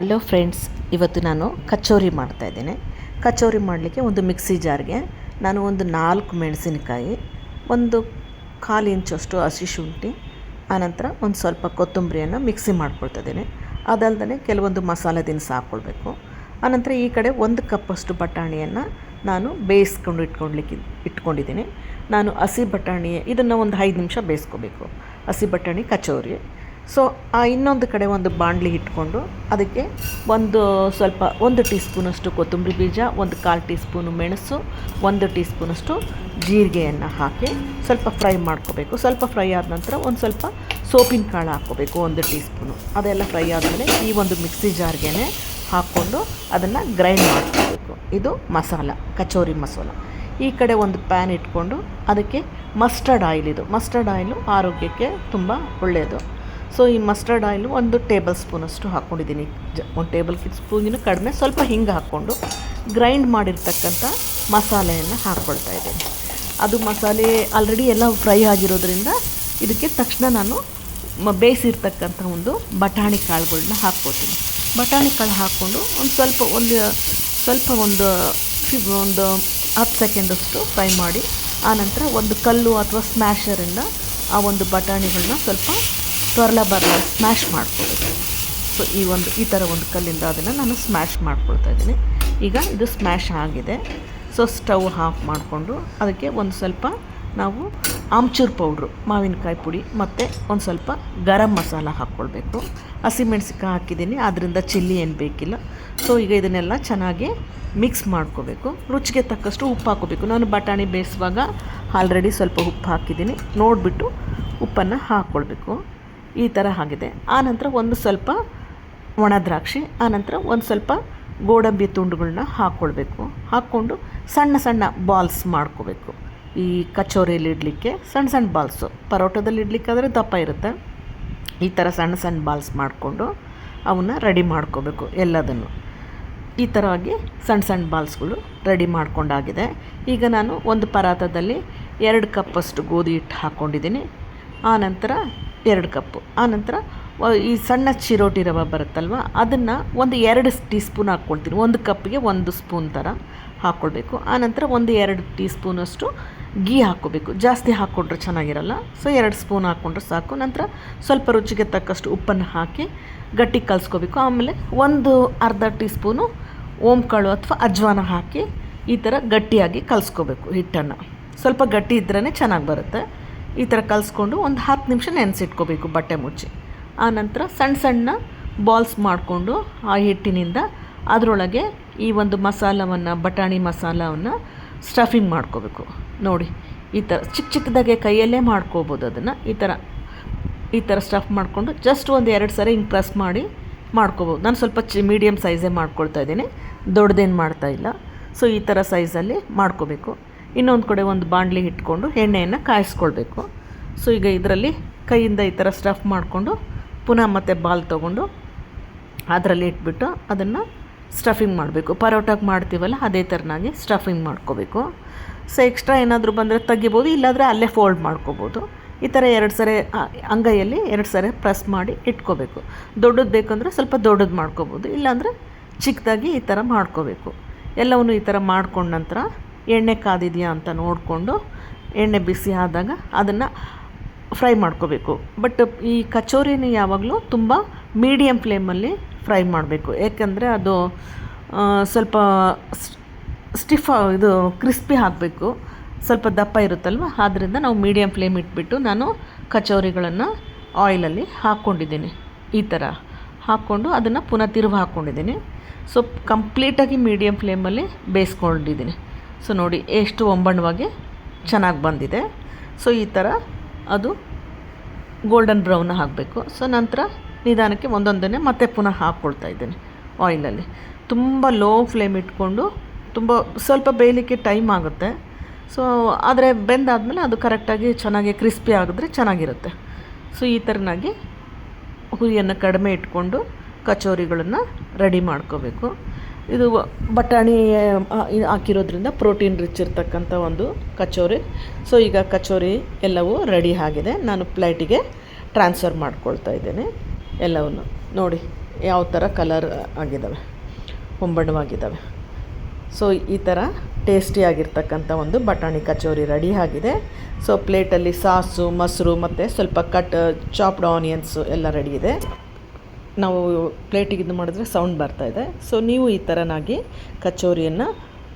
Hello friends, ಇವತ್ತು ನಾನು ಕಚೋರಿ ಮಾಡ್ತಾಯಿದ್ದೇನೆ. ಕಚೋರಿ ಮಾಡಲಿಕ್ಕೆ ಒಂದು ಮಿಕ್ಸಿ ಜಾರ್ಗೆ ನಾನು ಒಂದು 4 ಮೆಣಸಿನಕಾಯಿ, ಒಂದು 1/4 ಇಂಚಷ್ಟು ಹಸಿ ಶುಂಠಿ, ಆನಂತರ ಒಂದು ಸ್ವಲ್ಪ ಕೊತ್ತಂಬರಿಯನ್ನು ಮಿಕ್ಸಿ ಮಾಡ್ಕೊಳ್ತಿದ್ದೇನೆ. ಅದಲ್ಲದೆ ಕೆಲವೊಂದು ಮಸಾಲೆ ದಿನಸು ಹಾಕ್ಕೊಳ್ಬೇಕು. ಆನಂತರ ಈ ಕಡೆ 1 ಕಪ್ಪಷ್ಟು ಬಟಾಣಿಯನ್ನು ನಾನು ಬೇಯಿಸ್ಕೊಂಡು ಇಟ್ಕೊಂಡಿದ್ದೀನಿ. ನಾನು ಹಸಿ ಬಟಾಣಿ ಇದನ್ನು ಒಂದು 5 ನಿಮಿಷ ಬೇಯಿಸ್ಕೋಬೇಕು. ಹಸಿ ಬಟಾಣಿ ಕಚೋರಿ. ಸೊ ಇನ್ನೊಂದು ಕಡೆ ಒಂದು ಬಾಣಲಿ ಇಟ್ಕೊಂಡು ಅದಕ್ಕೆ ಒಂದು ಟೀ ಸ್ಪೂನಷ್ಟು ಕೊತ್ತಂಬರಿ ಬೀಜ, ಒಂದು 1/4 ಟೀ ಸ್ಪೂನು ಮೆಣಸು, 1 ಟೀ ಸ್ಪೂನಷ್ಟು ಜೀರಿಗೆಯನ್ನು ಹಾಕಿ ಸ್ವಲ್ಪ ಫ್ರೈ ಮಾಡ್ಕೋಬೇಕು. ಸ್ವಲ್ಪ ಫ್ರೈ ಆದ ನಂತರ ಒಂದು ಸ್ವಲ್ಪ ಸೋಪಿನ ಕಾಳು ಹಾಕ್ಕೋಬೇಕು, 1 ಟೀ ಸ್ಪೂನು. ಅದೆಲ್ಲ ಫ್ರೈ ಆದಮೇಲೆ ಈ ಒಂದು ಮಿಕ್ಸಿ ಜಾರ್ಗೆ ಹಾಕ್ಕೊಂಡು ಅದನ್ನು ಗ್ರೈಂಡ್ ಮಾಡ್ಕೋಬೇಕು. ಇದು ಮಸಾಲ, ಕಚೋರಿ ಮಸಾಲ. ಈ ಕಡೆ ಒಂದು ಪ್ಯಾನ್ ಇಟ್ಕೊಂಡು ಅದಕ್ಕೆ ಮಸ್ಟರ್ಡ್ ಆಯಿಲು ಆರೋಗ್ಯಕ್ಕೆ ತುಂಬ ಒಳ್ಳೆಯದು. ಸೊ ಈ ಮಸ್ಟರ್ಡ್ ಆಯಿಲು 1 ಟೇಬಲ್ ಸ್ಪೂನಷ್ಟು ಹಾಕ್ಕೊಂಡಿದ್ದೀನಿ. 1 ಟೇಬಲ್ ಸ್ಪೂನಿನ ಕಡಿಮೆ ಸ್ವಲ್ಪ ಹಿಂಗೆ ಹಾಕ್ಕೊಂಡು ಗ್ರೈಂಡ್ ಮಾಡಿರ್ತಕ್ಕಂಥ ಮಸಾಲೆಯನ್ನು ಹಾಕ್ಕೊಳ್ತಾ ಇದ್ದೀನಿ. ಅದು ಮಸಾಲೆ ಆಲ್ರೆಡಿ ಎಲ್ಲ ಫ್ರೈ ಆಗಿರೋದ್ರಿಂದ ಇದಕ್ಕೆ ತಕ್ಷಣ ನಾನು ಬೇಯಿಸಿರ್ತಕ್ಕಂಥ ಒಂದು ಬಟಾಣಿ ಕಾಳುಗಳನ್ನ ಹಾಕ್ಕೊತೀನಿ. ಬಟಾಣಿ ಕಾಳು ಹಾಕ್ಕೊಂಡು ಒಂದು 10 ಸೆಕೆಂಡಷ್ಟು ಫ್ರೈ ಮಾಡಿ, ಆನಂತರ ಒಂದು ಕಲ್ಲು ಅಥವಾ ಸ್ಮ್ಯಾಶರಿಂದ ಆ ಒಂದು ಬಟಾಣಿಗಳನ್ನ ಸ್ವಲ್ಪ ಸ್ಮ್ಯಾಶ್ ಮಾಡ್ಕೊಳ್ಬೇಕು. ಸೊ ಈ ಥರ ಒಂದು ಕಲ್ಲಿಂದ ಅದನ್ನು ನಾನು ಸ್ಮ್ಯಾಶ್ ಮಾಡ್ಕೊಳ್ತಾ ಇದ್ದೀನಿ. ಈಗ ಇದು ಸ್ಮ್ಯಾಶ್ ಆಗಿದೆ. ಸೊ ಸ್ಟವ್ ಆಫ್ ಮಾಡಿಕೊಂಡು ಅದಕ್ಕೆ ಒಂದು ಸ್ವಲ್ಪ ನಾವು ಆಮ್ಚೂರ್ ಪೌಡ್ರು, ಮಾವಿನಕಾಯಿ ಪುಡಿ ಮತ್ತು ಒಂದು ಸ್ವಲ್ಪ ಗರಂ ಮಸಾಲ ಹಾಕ್ಕೊಳ್ಬೇಕು. ಹಸಿಮೆಣ್ಸಿಕಾಯಿ ಹಾಕಿದ್ದೀನಿ, ಆದ್ದರಿಂದ ಚಿಲ್ಲಿ ಏನು ಬೇಕಿಲ್ಲ. ಸೊ ಈಗ ಇದನ್ನೆಲ್ಲ ಚೆನ್ನಾಗಿ ಮಿಕ್ಸ್ ಮಾಡ್ಕೋಬೇಕು. ರುಚಿಗೆ ತಕ್ಕಷ್ಟು ಉಪ್ಪು ಹಾಕ್ಕೋಬೇಕು. ನಾನು ಬಟಾಣಿ ಬೇಯಿಸುವಾಗ ಆಲ್ರೆಡಿ ಸ್ವಲ್ಪ ಉಪ್ಪು ಹಾಕಿದ್ದೀನಿ, ನೋಡಿಬಿಟ್ಟು ಉಪ್ಪನ್ನು ಹಾಕ್ಕೊಳ್ಬೇಕು. ಈ ಥರ ಆಗಿದೆ. ಆನಂತರ ಒಂದು ಸ್ವಲ್ಪ ಒಣ ದ್ರಾಕ್ಷಿ, ಆನಂತರ ಒಂದು ಸ್ವಲ್ಪ ಗೋಡಂಬಿ ತುಂಡುಗಳನ್ನ ಹಾಕ್ಕೊಳ್ಬೇಕು. ಹಾಕ್ಕೊಂಡು ಸಣ್ಣ ಸಣ್ಣ ಬಾಲ್ಸ್ ಮಾಡ್ಕೋಬೇಕು. ಈ ಕಚೋರಿಯಲ್ಲಿ ಇಡಲಿಕ್ಕೆ ಸಣ್ಣ ಬಾಲ್ಸು, ಪರೋಟದಲ್ಲಿ ಇಡ್ಲಿಕ್ಕಾದರೆ ದಪ್ಪ ಇರುತ್ತೆ. ಈ ಥರ ಸಣ್ಣ ಬಾಲ್ಸ್ ಮಾಡಿಕೊಂಡು ಅವನ್ನ ರೆಡಿ ಮಾಡ್ಕೋಬೇಕು. ಎಲ್ಲದನ್ನು ಈ ಥರವಾಗಿ ಸಣ್ಣ ಬಾಲ್ಸ್ಗಳು ರೆಡಿ ಮಾಡ್ಕೊಂಡಾಗಿದೆ. ಈಗ ನಾನು ಒಂದು ಪರಾತದಲ್ಲಿ 2 ಕಪ್ಪಷ್ಟು ಗೋಧಿ ಹಿಟ್ಟು ಹಾಕ್ಕೊಂಡಿದ್ದೀನಿ. ಆನಂತರ 2 ಕಪ್ಪು, ಆನಂತರ ಈ ಸಣ್ಣ ಚಿರೋಟಿ ರವೆ ಬರುತ್ತಲ್ವ, ಅದನ್ನು ಒಂದು 2 ಟೀ ಸ್ಪೂನ್ ಹಾಕ್ಕೊಳ್ತೀನಿ. 1 ಕಪ್ಪಿಗೆ 1 ಸ್ಪೂನ್ ಥರ ಹಾಕ್ಕೊಳ್ಬೇಕು. ಆನಂತರ ಒಂದು 2 ಟೀ ಸ್ಪೂನಷ್ಟು ಗೀ ಹಾಕ್ಕೋಬೇಕು. ಜಾಸ್ತಿ ಹಾಕ್ಕೊಂಡ್ರೆ ಚೆನ್ನಾಗಿರಲ್ಲ. ಸೊ 2 ಸ್ಪೂನ್ ಹಾಕ್ಕೊಂಡ್ರೆ ಸಾಕು. ನಂತರ ಸ್ವಲ್ಪ ರುಚಿಗೆ ತಕ್ಕಷ್ಟು ಉಪ್ಪನ್ನು ಹಾಕಿ ಗಟ್ಟಿ ಕಲಿಸ್ಕೋಬೇಕು. ಆಮೇಲೆ ಅರ್ಧ ಟೀ ಸ್ಪೂನು ಓಂಕಾಳು ಅಥವಾ ಅಜ್ವಾನ ಹಾಕಿ ಈ ಥರ ಗಟ್ಟಿಯಾಗಿ ಕಲಿಸ್ಕೋಬೇಕು. ಹಿಟ್ಟನ್ನು ಸ್ವಲ್ಪ ಗಟ್ಟಿ ಇದ್ರೇ ಚೆನ್ನಾಗಿ ಬರುತ್ತೆ. ಈ ಥರ ಕಲಿಸ್ಕೊಂಡು ಒಂದು 10 ನಿಮಿಷ ನೆನೆಸಿಟ್ಕೋಬೇಕು ಬಟ್ಟೆ ಮುಚ್ಚಿ. ಆನಂತರ ಸಣ್ಣ ಬಾಲ್ಸ್ ಮಾಡಿಕೊಂಡು ಆ ಹಿಟ್ಟಿನಿಂದ ಅದರೊಳಗೆ ಈ ಒಂದು ಬಟಾಣಿ ಮಸಾಲವನ್ನು ಸ್ಟಫಿಂಗ್ ಮಾಡ್ಕೋಬೇಕು. ನೋಡಿ, ಈ ಥರ ಚಿಕ್ಕದಾಗೆ ಕೈಯಲ್ಲೇ ಮಾಡ್ಕೋಬೋದು. ಅದನ್ನು ಈ ಥರ ಸ್ಟಫ್ ಮಾಡಿಕೊಂಡು ಜಸ್ಟ್ ಒಂದು 2 ಸರಿ ಹಿಂಗೆ ಪ್ರೆಸ್ ಮಾಡಿ ಮಾಡ್ಕೋಬೋದು. ನಾನು ಸ್ವಲ್ಪ ಮೀಡಿಯಮ್ ಸೈಜೇ ಮಾಡ್ಕೊಳ್ತಾ ಇದ್ದೀನಿ, ದೊಡ್ಡದೇನು ಮಾಡ್ತಾಯಿಲ್ಲ. ಸೊ ಈ ಥರ ಸೈಜಲ್ಲಿ ಮಾಡ್ಕೋಬೇಕು. ಇನ್ನೊಂದು ಕಡೆ ಒಂದು ಬಾಣಲಿ ಇಟ್ಕೊಂಡು ಎಣ್ಣೆಯನ್ನು ಕಾಯಿಸ್ಕೊಳ್ಬೇಕು. ಸೊ ಈಗ ಇದರಲ್ಲಿ ಕೈಯಿಂದ ಈ ಥರ ಸ್ಟಫ್ ಮಾಡಿಕೊಂಡು ಪುನಃ ಮತ್ತೆ ಬಾಲ್ ತೊಗೊಂಡು ಅದರಲ್ಲಿ ಇಟ್ಬಿಟ್ಟು ಅದನ್ನು ಸ್ಟಫಿಂಗ್ ಮಾಡಬೇಕು. ಪರೋಟಾಗೆ ಮಾಡ್ತೀವಲ್ಲ ಅದೇ ಥರನಾಗಿ ಸ್ಟಫಿಂಗ್ ಮಾಡ್ಕೋಬೇಕು. ಸೊ ಎಕ್ಸ್ಟ್ರಾ ಏನಾದರೂ ಬಂದರೆ ತೆಗಿಬೋದು, ಇಲ್ಲಾಂದರೆ ಅಲ್ಲೇ ಫೋಲ್ಡ್ ಮಾಡ್ಕೋಬೋದು. ಈ ಥರ 2 ಸರಿ ಅಂಗೈಯಲ್ಲಿ 2 ಸರಿ ಪ್ರೆಸ್ ಮಾಡಿ ಇಟ್ಕೋಬೇಕು. ದೊಡ್ಡದು ಬೇಕಂದರೆ ಸ್ವಲ್ಪ ದೊಡ್ಡದು ಮಾಡ್ಕೋಬೋದು, ಇಲ್ಲಾಂದರೆ ಚಿಕ್ಕದಾಗಿ ಈ ಥರ ಮಾಡ್ಕೋಬೇಕು. ಎಲ್ಲವನ್ನು ಈ ಥರ ಮಾಡ್ಕೊಂಡ ನಂತರ ಎಣ್ಣೆ ಕಾದಿದೆಯಾ ಅಂತ ನೋಡಿಕೊಂಡು ಎಣ್ಣೆ ಬಿಸಿ ಆದಾಗ ಅದನ್ನು ಫ್ರೈ ಮಾಡ್ಕೋಬೇಕು. ಬಟ್ ಈ ಕಚೋರಿನ ಯಾವಾಗಲೂ ತುಂಬ ಮೀಡಿಯಮ್ ಫ್ಲೇಮಲ್ಲಿ ಫ್ರೈ ಮಾಡಬೇಕು. ಏಕೆಂದರೆ ಅದು ಸ್ವಲ್ಪ ಕ್ರಿಸ್ಪಿ ಆಗಬೇಕು. ಸ್ವಲ್ಪ ದಪ್ಪ ಇರುತ್ತಲ್ವ, ಆದ್ದರಿಂದ ನಾವು ಮೀಡಿಯಮ್ ಫ್ಲೇಮ್ ಇಟ್ಬಿಟ್ಟು ನಾನು ಕಚೋರಿಗಳನ್ನು ಆಯಿಲಲ್ಲಿ ಹಾಕ್ಕೊಂಡಿದ್ದೀನಿ. ಈ ಥರ ಹಾಕ್ಕೊಂಡು ಅದನ್ನು ಪುನಃ ತಿರುವು ಹಾಕ್ಕೊಂಡಿದ್ದೀನಿ. ಸೊ ಕಂಪ್ಲೀಟಾಗಿ ಮೀಡಿಯಮ್ ಫ್ಲೇಮಲ್ಲಿ ಬೇಯಿಸ್ಕೊಂಡಿದ್ದೀನಿ. ಸೊ ನೋಡಿ ಎಷ್ಟು ಒಂಬಣ್ಣವಾಗಿ ಚೆನ್ನಾಗಿ ಬಂದಿದೆ. ಸೊ ಈ ಥರ ಅದು ಗೋಲ್ಡನ್ ಬ್ರೌನ್ ಆಗಬೇಕು. ಸೊ ನಂತರ ನಿಧಾನಕ್ಕೆ ಒಂದೊಂದನ್ನೇ ಮತ್ತೆ ಪುನಃ ಹಾಕ್ಕೊಳ್ತಾ ಇದ್ದೀನಿ ಆಯಿಲಲ್ಲಿ. ತುಂಬ ಲೋ ಫ್ಲೇಮ್ ಇಟ್ಕೊಂಡು ಸ್ವಲ್ಪ ಬೇಯಲಿಕ್ಕೆ ಟೈಮ್ ಆಗುತ್ತೆ. ಸೊ ಆದರೆ ಬೆಂದಾದಮೇಲೆ ಅದು ಕರೆಕ್ಟಾಗಿ ಚೆನ್ನಾಗಿ ಕ್ರಿಸ್ಪಿ ಆಗಿದ್ರೆ ಚೆನ್ನಾಗಿರುತ್ತೆ. ಸೊ ಈ ಥರನಾಗಿ ಹುರಿಯನ್ನು ಕಡಿಮೆ ಇಟ್ಕೊಂಡು ಕಚೋರಿಗಳನ್ನು ರೆಡಿ ಮಾಡ್ಕೋಬೇಕು. ಇದು ಬಟಾಣಿ ಹಾಕಿರೋದ್ರಿಂದ ಪ್ರೋಟೀನ್ ರಿಚ್ ಇರ್ತಕ್ಕಂಥ ಒಂದು ಕಚೋರಿ. ಸೊ ಈಗ ಕಚೋರಿ ಎಲ್ಲವೂ ರೆಡಿ ಆಗಿದೆ. ನಾನು ಪ್ಲೇಟಿಗೆ ಟ್ರಾನ್ಸ್ಫರ್ ಮಾಡ್ಕೊಳ್ತಾ ಇದ್ದೇನೆ ಎಲ್ಲವನ್ನು. ನೋಡಿ ಯಾವ ಥರ ಕಲರ್ ಆಗಿದ್ದಾವೆ, ಹೊಂಬಣ್ಣವಾಗಿದ್ದಾವೆ. ಸೊ ಈ ಥರ ಟೇಸ್ಟಿಯಾಗಿರ್ತಕ್ಕಂಥ ಒಂದು ಬಟಾಣಿ ಕಚೋರಿ ರೆಡಿ ಆಗಿದೆ. ಸೊ ಪ್ಲೇಟಲ್ಲಿ ಸಾಸು, ಮೊಸರು ಮತ್ತು ಸ್ವಲ್ಪ ಚಾಪ್ಡ್ ಆನಿಯನ್ಸು ಎಲ್ಲ ರೆಡಿ ಇದೆ. ನಾವು ಪ್ಲೇಟಿಗೆ ಇದು ಮಾಡಿದ್ರೆ ಸೌಂಡ್ ಬರ್ತಾಯಿದೆ. ಸೊ ನೀವು ಈ ಥರನಾಗಿ ಕಚೋರಿಯನ್ನು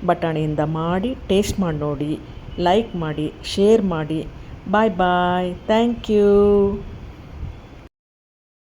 ಬಟಾಣಿಯಿಂದ ಮಾಡಿ ಟೇಸ್ಟ್ ಮಾಡಿ ನೋಡಿ, ಲೈಕ್ ಮಾಡಿ, ಶೇರ್ ಮಾಡಿ. ಬಾಯ್ ಬಾಯ್, ಥ್ಯಾಂಕ್ ಯು.